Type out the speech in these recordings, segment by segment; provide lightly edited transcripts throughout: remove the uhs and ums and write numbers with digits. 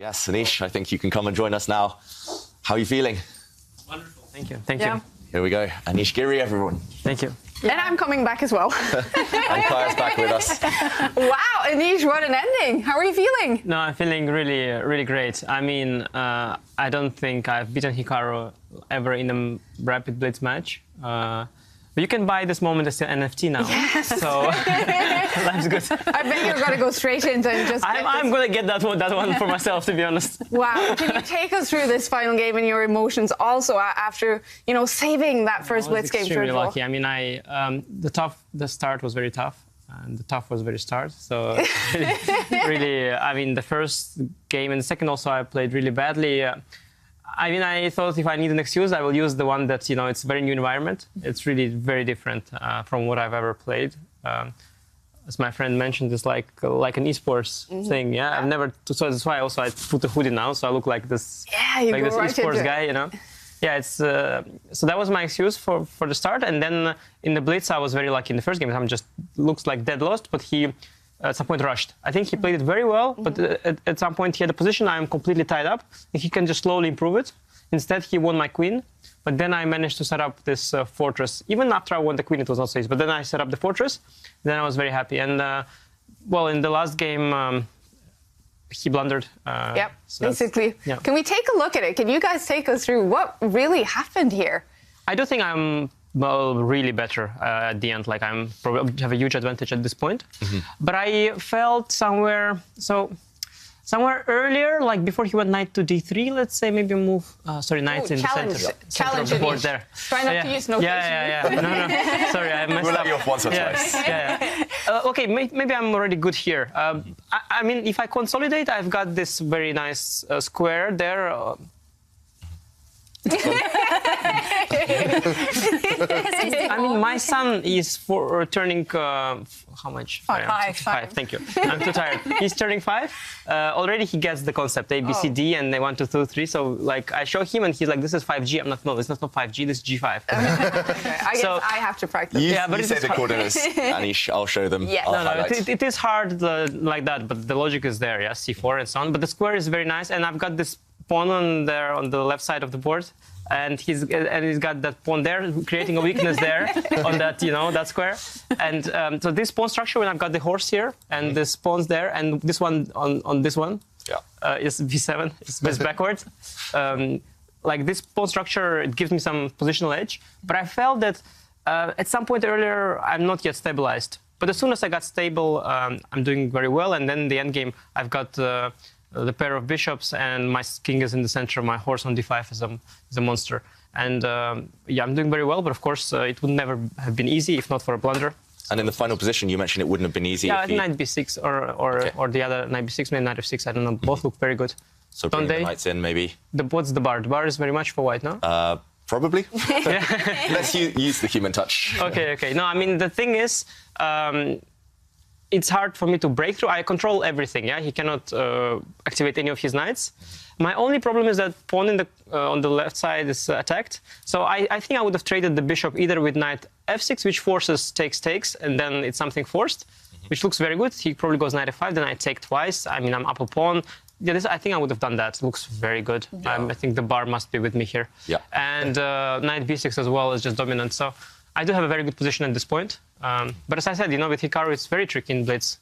Yes, Anish, I think you can come and join us now. How are you feeling? Wonderful. Thank you. Thank you. Here we go. Anish Giri, everyone. Thank you. Yeah. And I'm coming back as well. And Kaya's back with us. Wow, Anish, what an ending. How are you feeling? No, I'm feeling really, really great. I mean, I don't think I've beaten Hikaru ever in a rapid blitz match. But you can buy this moment as an NFT now. Yes. So life's good. I bet you're going to go straight into and just... I'm going to get that one for myself, to be honest. Wow. Can you take us through this final game and your emotions also after, you know, saving that first blitz game? I was extremely lucky. I mean, the start was very tough. And the tough was very start. So really, I mean, the first game and the second also I played really badly. I mean, I thought if I need an excuse, I will use the one that, you know, it's a very new environment. It's really very different from what I've ever played. As my friend mentioned, it's like an esports thing. Yeah, I've never. So that's why also I put the hoodie now, so I look like this, like this esports guy, you know. Yeah, it's so that was my excuse for the start, and then in the blitz I was very lucky in the first game. I'm just looks like dead lost, but he at some point rushed. I think he played it very well, but at some point he had a position I am completely tied up, and he can just slowly improve it. Instead, he won my queen, but then I managed to set up this fortress. Even after I won the queen, it was not so easy, but then I set up the fortress, then I was very happy. And, well, in the last game, he blundered. Yep, so basically. Yeah. Can we take a look at it? Can you guys take us through what really happened here? I do think I'm really better at the end. Like I'm probably have a huge advantage at this point. But I felt somewhere earlier, like before he went knight to d3, let's say maybe move. Sorry, knight in the center of the board there. Try not to use notation. Yeah. No. Sorry, I messed up. We'll let you off once or twice. Okay, maybe I'm already good here. I mean, if I consolidate, I've got this very nice square there. I mean, my son is turning how much? Five. Thank you. I'm too tired. He's turning 5. Already he gets the concept A, B, C, D, and they 1, 2, 3. So like I show him, and he's like, "This is 5G." I'm not. No, it's not 5G. This is G5. Okay. I guess I have to practice. You say the coordinates, Anish. I'll show them. Yeah. No, it is hard like that, but the logic is there. Yeah, C4 and so on. But the square is very nice, and I've got this pawn on there on the left side of the board, and he's got that pawn there, creating a weakness there on that, you know, that square. And so this pawn structure, when I've got the horse here, and this pawn's there, and this one on this one, is b7, it's backwards. Like this pawn structure, it gives me some positional edge. But I felt that at some point earlier, I'm not yet stabilized. But as soon as I got stable, I'm doing very well. And then the end game, I've got the pair of bishops, and my king is in the center. My horse on d5 is a monster. And yeah, I'm doing very well, but of course, it would never have been easy if not for a blunder. And in the final position, you mentioned it wouldn't have been easy. Yeah, knight b6 or the other knight b6, maybe knight f6. I don't know. Both look very good. So bring the knights in, maybe. What's the bar? The bar is very much for white, no? Probably. Let's use the human touch. Okay. No, I mean, the thing is, it's hard for me to break through. I control everything, yeah? He cannot activate any of his knights. My only problem is that pawn on the left side is attacked. So I think I would have traded the bishop either with knight f6, which forces takes, and then it's something forced, which looks very good. He probably goes knight f5, then I take twice. I mean, I'm up a pawn. Yeah, I think I would have done that. It looks very good. Yeah. I think the bar must be with me here. Yeah. And knight b6 as well is just dominant. So I do have a very good position at this point. But as I said, you know, with Hikaru, it's very tricky in blitz.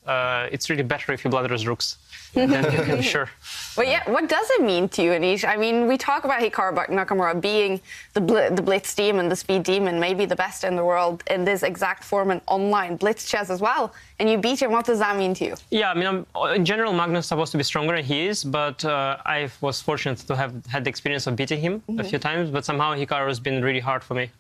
It's really better if you blunders rooks. I'm sure. Well, yeah, what does it mean to you, Anish? I mean, we talk about Hikaru Nakamura being the blitz demon, the speed demon, maybe the best in the world in this exact form and online blitz chess as well. And you beat him. What does that mean to you? Yeah, I mean, in general, Magnus is supposed to be stronger, and he is. But I was fortunate to have had the experience of beating him a few times. But somehow Hikaru has been really hard for me.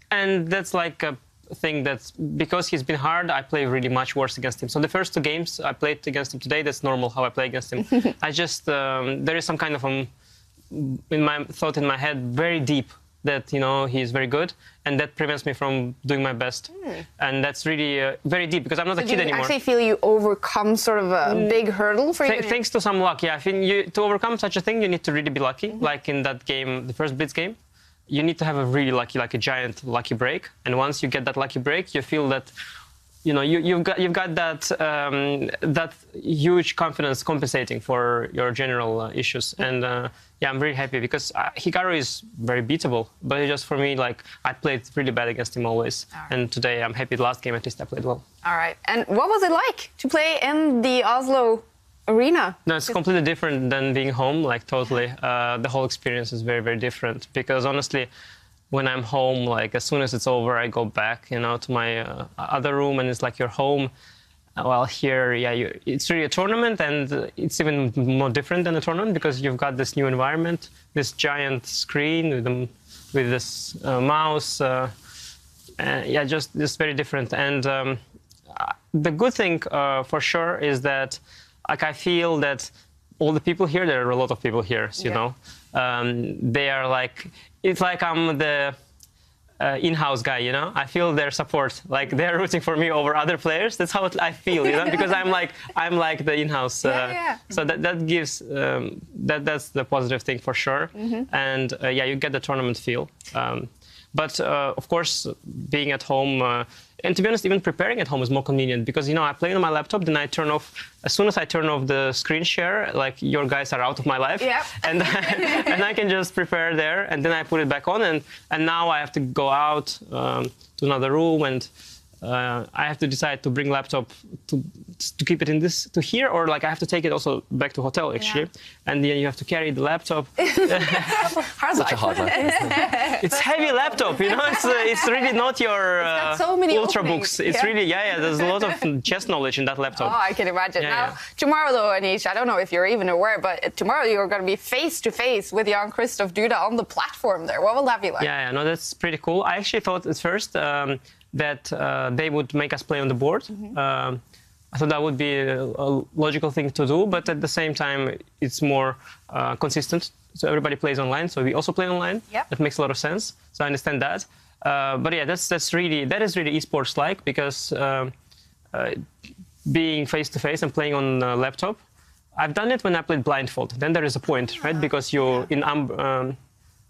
And that's like a thing that's because he's been hard, I play really much worse against him. So the first 2 games I played against him today, that's normal how I play against him. I just there is some kind of in my head very deep that, you know, he's very good, and that prevents me from doing my best. And that's really very deep because I'm not a kid anymore. Do you actually feel you overcome sort of a big hurdle for you? Thanks to some luck, yeah. I think to overcome such a thing, you need to really be lucky. Like in that game, the first blitz game, you need to have a really lucky, like a giant lucky break. And once you get that lucky break, you feel that you know, you've got that that huge confidence compensating for your general issues. And yeah, I'm very happy because Hikaru is very beatable, but it's just for me, like, I played really bad against him always. Right. And today I'm happy. The last game at least I played well. All right. And what was it like to play in the Oslo arena? No, it's completely different than being home, like totally. The whole experience is very, very different because honestly, when I'm home, like as soon as it's over, I go back, you know, to my other room, and it's like you're home. Well, here, yeah, it's really a tournament, and it's even more different than a tournament because you've got this new environment, this giant screen with this mouse. Yeah, just very different. And the good thing for sure is that, like, I feel that all the people here, there are a lot of people here, you know. They are like, it's like I'm the in-house guy, you know. I feel their support, like they're rooting for me over other players. That's how I feel, you know, because I'm like the in-house. So that gives that's the positive thing for sure. And yeah, you get the tournament feel. But of course, being at home, and to be honest, even preparing at home is more convenient because, you know, I play on my laptop, then I turn off, as soon as I turn off the screen share, like, your guys are out of my life. Yep. And and I can just prepare there, and then I put it back on, and now I have to go out to another room, and I have to decide to bring laptop to keep it in this to here, or like I have to take it also back to hotel actually, and then you have to carry the laptop. Such a hard life. It's heavy laptop, you know. It's really not your so many ultra openings. books. It's really there's a lot of chess knowledge in that laptop. Oh, I can imagine. Now tomorrow though, Anish, I don't know if you're even aware, but tomorrow you're going to be face to face with Jan Christoph Duda on the platform there. What will that be like? Yeah, no, that's pretty cool. I actually thought at first that they would make us play on the board. I thought that would be a logical thing to do, but at the same time, it's more consistent. So everybody plays online, so we also play online. Yep. That makes a lot of sense. So I understand that. But yeah, that is really esports like, because being face to face and playing on a laptop, I've done it when I played blindfold. Then there is a point, right? Because you're in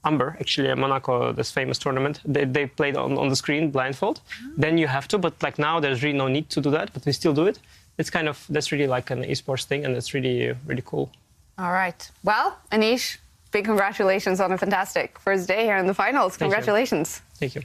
Amber, actually, Monaco, this famous tournament, they played on the screen blindfold. Then you have to, but like now there's really no need to do that, but we still do it. It's kind of, that's really like an esports thing, and it's really, really cool. All right. Well, Anish, big congratulations on a fantastic first day here in the finals. Congratulations. Thank you.